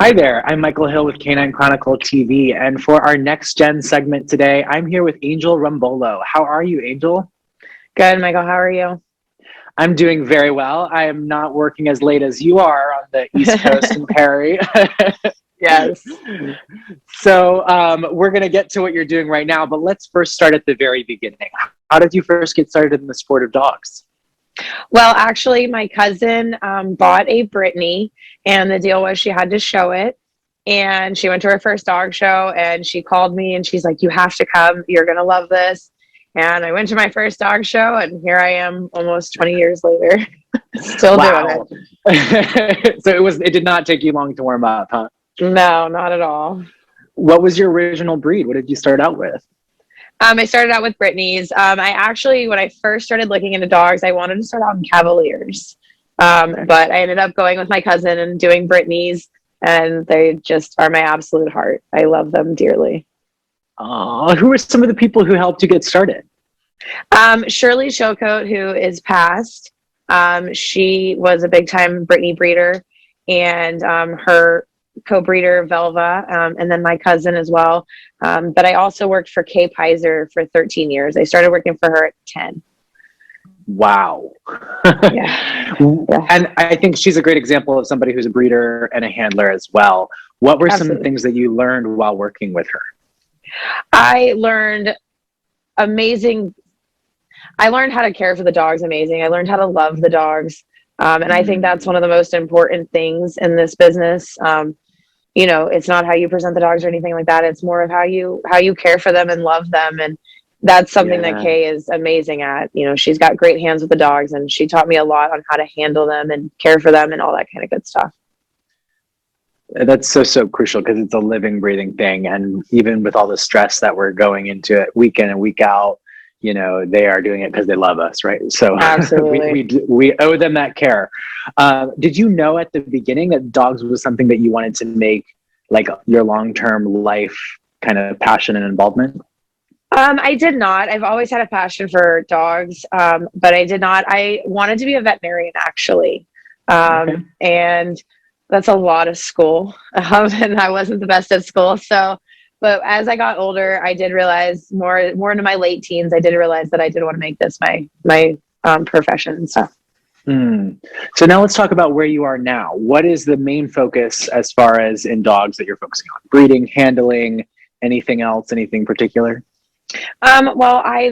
Hi there, I'm Michael Hill with Canine Chronicle TV, and for our Next Gen segment today, I'm here with Angel Rumbold. How are you, Angel? Good, Michael. How are you? I'm doing very well. I am not working as late as you are on the East Coast in Perry. Yes. So we're going to get to what you're doing right now, but let's first start at the very beginning. How did you first get started in the sport of dogs? Well, actually, my cousin bought a Brittany, and the deal was she had to show it. And she went to her first dog show, and she called me, and she's like, "You have to come. You're gonna love this." And I went to my first dog show, and here I am, almost 20 years later, still doing it. So it did not take you long to warm up, huh? No, not at all. What was your original breed? What did you start out with? I started out with Brittany's. I actually, when I first started looking into dogs, I wanted to start out in Cavaliers. But I ended up going with my cousin and doing Brittany's, and they just are my absolute heart. I love them dearly. Who were some of the people who helped you get started? Shirley Showcoat, who is passed, she was a big time Brittany breeder, and her co-breeder Velva, and then my cousin as well. But I also worked for Kay Pizer for 13 years. I started working for her at 10. Wow. Yeah. And I think she's a great example of somebody who's a breeder and a handler as well. What were Absolutely. some things that you learned while working with her? I learned how to care for the dogs amazing. I learned how to love the dogs. And I think that's one of the most important things in this business. It's not how you present the dogs or anything like that. It's more of how you care for them and love them. And that's something that Kay is amazing at. She's got great hands with the dogs, and she taught me a lot on how to handle them and care for them and all that kind of good stuff. That's so crucial because it's a living, breathing thing. And even with all the stress that we're going into it week in and week out, they are doing it because they love us, right? So absolutely. we owe them that care. Did you know at the beginning that dogs was something that you wanted to make like your long-term life kind of passion and involvement? I did not. I've always had a passion for dogs, but I did not. I wanted to be a veterinarian, actually. And that's a lot of school. And I wasn't the best at school. But as I got older, I did realize more into my late teens, I did realize that I did want to make this my profession and stuff. So now let's talk about where you are now. What is the main focus as far as in dogs that you're focusing on? Breeding, handling, anything else, anything particular? Well, I